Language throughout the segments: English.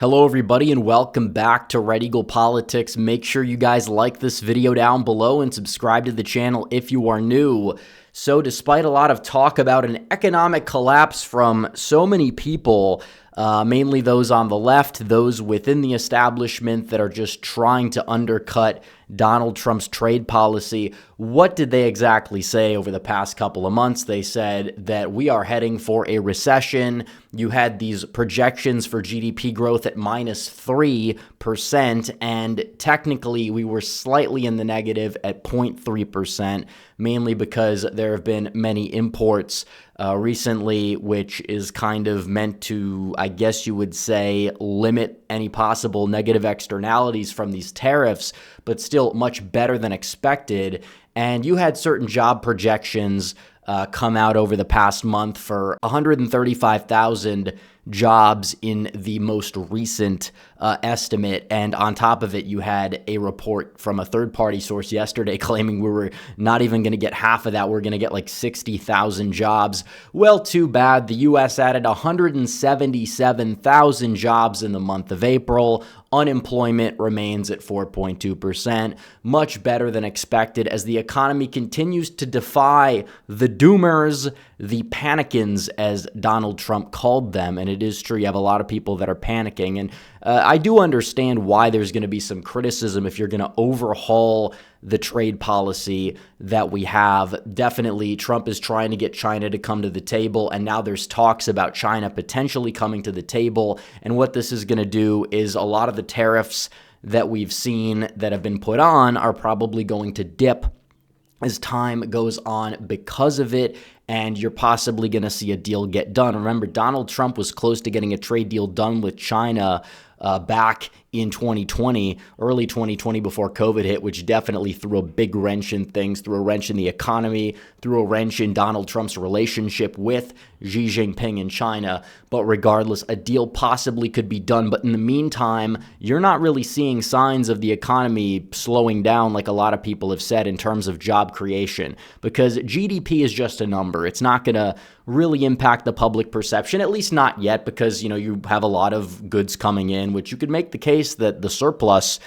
Hello everybody and welcome back to Red Eagle Politics. Make sure you guys like this video down below and subscribe to the channel if you are new. So despite a lot of talk about an economic collapse from so many people, mainly those on the left, those within the establishment that are just trying to undercut Donald Trump's trade policy, what did they exactly say over the past couple of months? They said that we are heading for a recession. You had these projections for GDP growth at -3%, and technically we were slightly in the negative at 0.3%, mainly because there have been many imports recently, which is kind of meant to, I guess you would say, limit any possible negative externalities from these tariffs, but still much better than expected. And you had certain job projections come out over the past month for 135,000 jobs in the most recent estimate. And on top of it, you had a report from a third-party source yesterday claiming we were not even going to get half of that. We're going to get like 60,000 jobs. Well, too bad. The U.S. added 177,000 jobs in the month of April. Unemployment remains at 4.2%, much better than expected as the economy continues to defy the doomers, the panicans, as Donald Trump called them. And it is true, you have a lot of people that are panicking. And I do understand why there's going to be some criticism if you're going to overhaul the trade policy that we have. Definitely, Trump is trying to get China to come to the table, and now there's talks about China potentially coming to the table. And what this is going to do is a lot of the tariffs that we've seen that have been put on are probably going to dip as time goes on because of it, and you're possibly going to see a deal get done. Remember, Donald Trump was close to getting a trade deal done with China back in 2020, early 2020 before COVID hit, which definitely threw a big wrench in things, threw a wrench in the economy, threw a wrench in Donald Trump's relationship with Xi Jinping in China. But regardless, a deal possibly could be done. But in the meantime, you're not really seeing signs of the economy slowing down like a lot of people have said in terms of job creation, because GDP is just a number. It's not going to really impact the public perception, at least not yet, because, you have a lot of goods coming in, which you could make the case that the surplus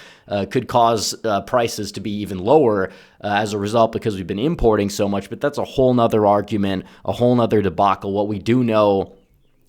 could cause prices to be even lower as a result because we've been importing so much. But that's a whole nother argument, a whole nother debacle. What we do know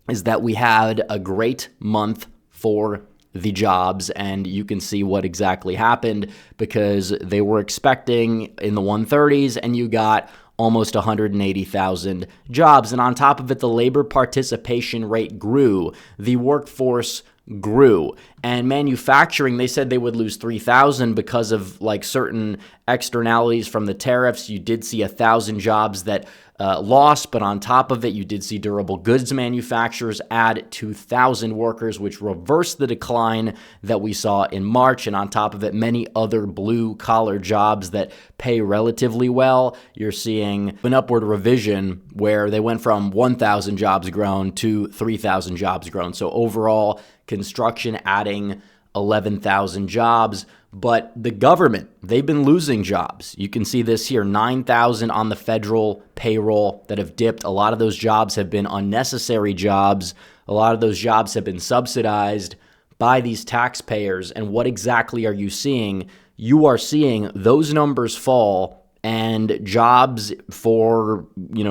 is that we had a great month for the jobs, and you can see what exactly happened because they were expecting in the 130s, and you got almost 180,000 jobs. And on top of it, the labor participation rate grew. The workforce grew. And manufacturing, they said they would lose 3,000 because of certain externalities from the tariffs. You did see 1,000 jobs that lost, but on top of it, you did see durable goods manufacturers add 2,000 workers, which reversed the decline that we saw in March. And on top of it, many other blue-collar jobs that pay relatively well. You're seeing an upward revision where they went from 1,000 jobs grown to 3,000 jobs grown. So overall, construction adding 11,000 jobs. But the government, they've been losing jobs. You can see this here, 9,000 on the federal payroll that have dipped. A lot of those jobs have been unnecessary jobs. A lot of those jobs have been subsidized by these taxpayers. And what exactly are you seeing? You are seeing those numbers fall, and jobs for,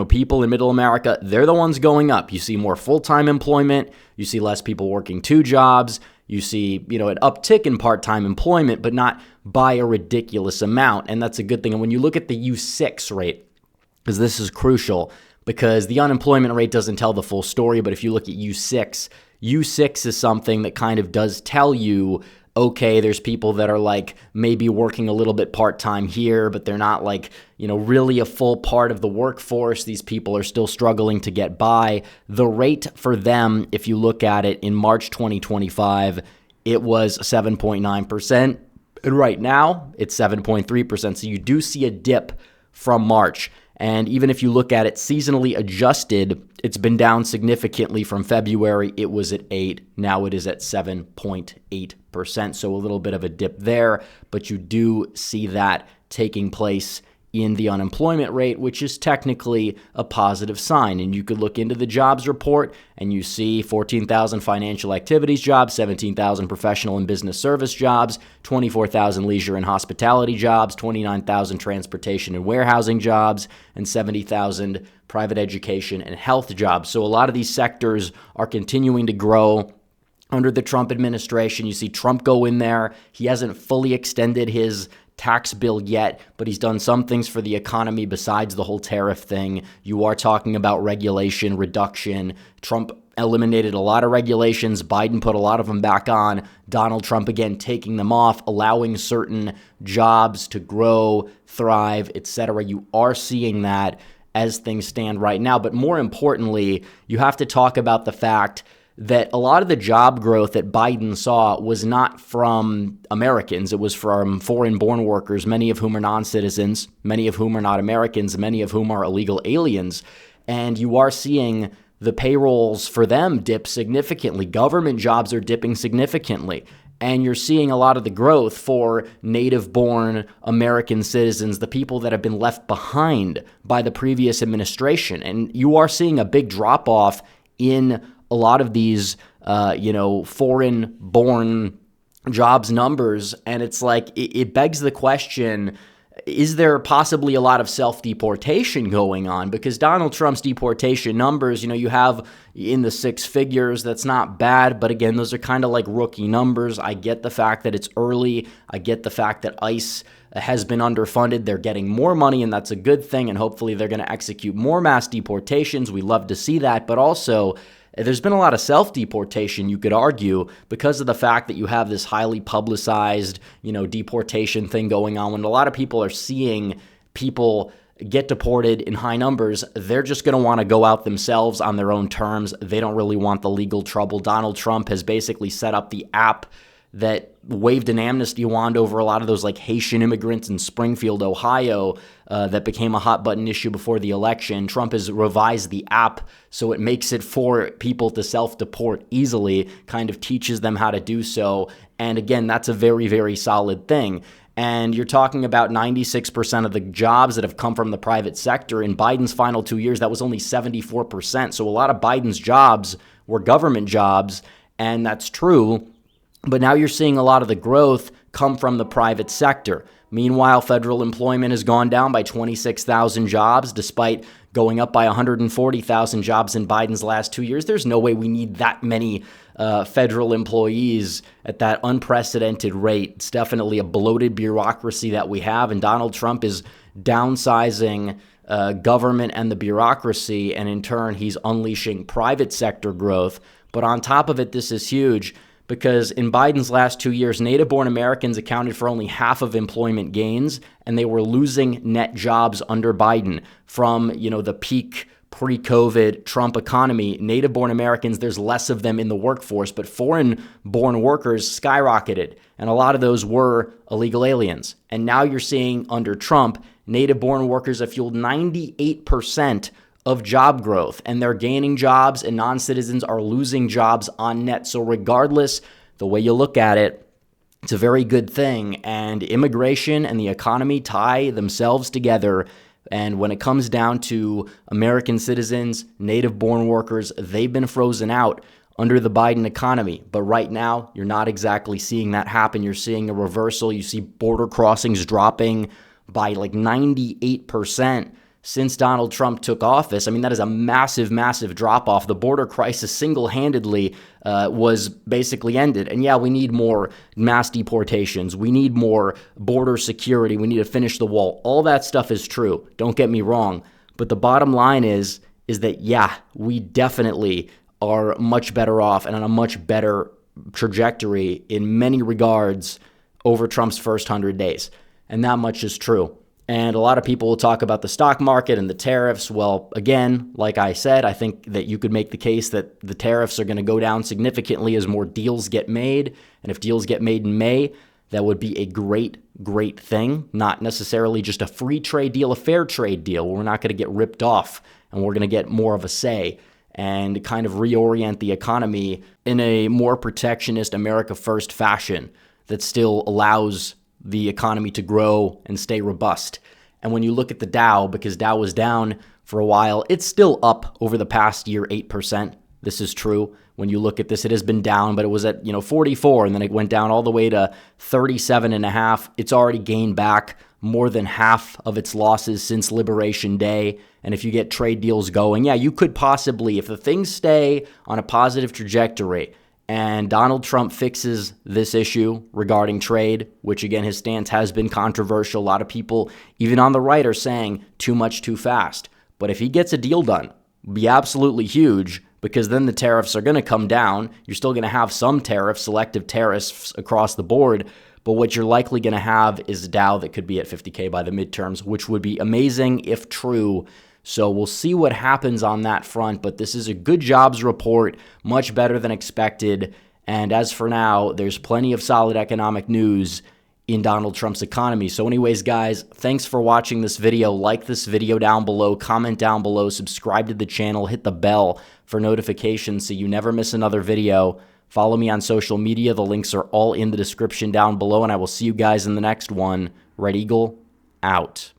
people in middle America, they're the ones going up. You see more full-time employment. You see less people working two jobs. You see, an uptick in part-time employment, but not by a ridiculous amount. And that's a good thing. And when you look at the U6 rate, because this is crucial, because the unemployment rate doesn't tell the full story, but if you look at U6, U6 is something that kind of does tell you, okay, there's people that are maybe working a little bit part-time here, but they're not really a full part of the workforce. These people are still struggling to get by. The rate for them, if you look at it in March 2025, it was 7.9%. And right now it's 7.3%. So you do see a dip from March. And even if you look at it seasonally adjusted, it's been down significantly from February. It was at 8. Now it is at 7.8%. So a little bit of a dip there, but you do see that taking place in the unemployment rate, which is technically a positive sign. And you could look into the jobs report and you see 14,000 financial activities jobs, 17,000 professional and business service jobs, 24,000 leisure and hospitality jobs, 29,000 transportation and warehousing jobs, and 70,000 private education and health jobs. So a lot of these sectors are continuing to grow under the Trump administration. You see Trump go in there. He hasn't fully extended his tax bill yet, but he's done some things for the economy besides the whole tariff thing. You are talking about regulation reduction. Trump eliminated a lot of regulations. Biden put a lot of them back on. Donald Trump, again, taking them off, allowing certain jobs to grow, thrive, etc. You are seeing that as things stand right now. But more importantly, you have to talk about the fact that a lot of the job growth that Biden saw was not from Americans. It was from foreign-born workers, many of whom are non-citizens, many of whom are not Americans, many of whom are illegal aliens. And you are seeing the payrolls for them dip significantly. Government jobs are dipping significantly. And you're seeing a lot of the growth for native-born American citizens, the people that have been left behind by the previous administration. And you are seeing a big drop-off in a lot of these, foreign-born jobs numbers. And it's like, it begs the question, is there possibly a lot of self-deportation going on? Because Donald Trump's deportation numbers, you have in the six figures. That's not bad. But again, those are kind of like rookie numbers. I get the fact that it's early. I get the fact that ICE has been underfunded. They're getting more money, and that's a good thing. And hopefully they're going to execute more mass deportations. We love to see that. But also, there's been a lot of self-deportation, you could argue, because of the fact that you have this highly publicized, deportation thing going on. When a lot of people are seeing people get deported in high numbers, they're just going to want to go out themselves on their own terms. They don't really want the legal trouble. Donald Trump has basically set up the app that waved an amnesty wand over a lot of those like Haitian immigrants in Springfield, Ohio, that became a hot button issue before the election. Trump has revised the app so it makes it for people to self-deport easily, kind of teaches them how to do so. And again, that's a very, very solid thing. And you're talking about 96% of the jobs that have come from the private sector. In Biden's final 2 years, that was only 74%. So a lot of Biden's jobs were government jobs, and that's true. But now you're seeing a lot of the growth come from the private sector. Meanwhile, federal employment has gone down by 26,000 jobs, despite going up by 140,000 jobs in Biden's last 2 years. There's no way we need that many federal employees at that unprecedented rate. It's definitely a bloated bureaucracy that we have, and Donald Trump is downsizing government and the bureaucracy, and in turn, he's unleashing private sector growth. But on top of it, this is huge, because in Biden's last 2 years, native-born Americans accounted for only half of employment gains, and they were losing net jobs under Biden from, the peak pre-COVID Trump economy. Native-born Americans, there's less of them in the workforce, but foreign-born workers skyrocketed, and a lot of those were illegal aliens. And now you're seeing under Trump, native-born workers have fueled 98% of job growth, and they're gaining jobs, and non-citizens are losing jobs on net. So regardless, the way you look at it, it's a very good thing. And immigration and the economy tie themselves together. And when it comes down to American citizens, native-born workers, they've been frozen out under the Biden economy. But right now, you're not exactly seeing that happen. You're seeing a reversal. You see border crossings dropping by like 98% since Donald Trump took office. I mean, that is a massive, massive drop-off. The border crisis single-handedly was basically ended. And yeah, we need more mass deportations. We need more border security. We need to finish the wall. All that stuff is true. Don't get me wrong. But the bottom line is that, yeah, we definitely are much better off and on a much better trajectory in many regards over Trump's first 100 days. And that much is true. And a lot of people will talk about the stock market and the tariffs. Well, again, like I said, I think that you could make the case that the tariffs are going to go down significantly as more deals get made. And if deals get made in May, that would be a great, great thing. Not necessarily just a free trade deal, a fair trade deal. We're not going to get ripped off, and we're going to get more of a say and kind of reorient the economy in a more protectionist, America First fashion that still allows the economy to grow and stay robust. And when you look at the Dow, because Dow was down for a while, it's still up over the past year, 8%. This is true. When you look at this, it has been down, but it was at 44, and then it went down all the way to 37.5. It's already gained back more than half of its losses since Liberation Day. And if you get trade deals going, yeah, you could possibly, if the things stay on a positive trajectory and Donald Trump fixes this issue regarding trade, which again, his stance has been controversial. A lot of people, even on the right, are saying too much too fast. But if he gets a deal done, it'd be absolutely huge, because then the tariffs are going to come down. You're still going to have some tariffs, selective tariffs across the board, but what you're likely going to have is a Dow that could be at 50K by the midterms, which would be amazing if true. So we'll see what happens on that front, but this is a good jobs report, much better than expected. And as for now, there's plenty of solid economic news in Donald Trump's economy. So anyways, guys, thanks for watching this video. Like this video down below, comment down below, subscribe to the channel, hit the bell for notifications so you never miss another video. Follow me on social media. The links are all in the description down below, and I will see you guys in the next one. Red Eagle, out.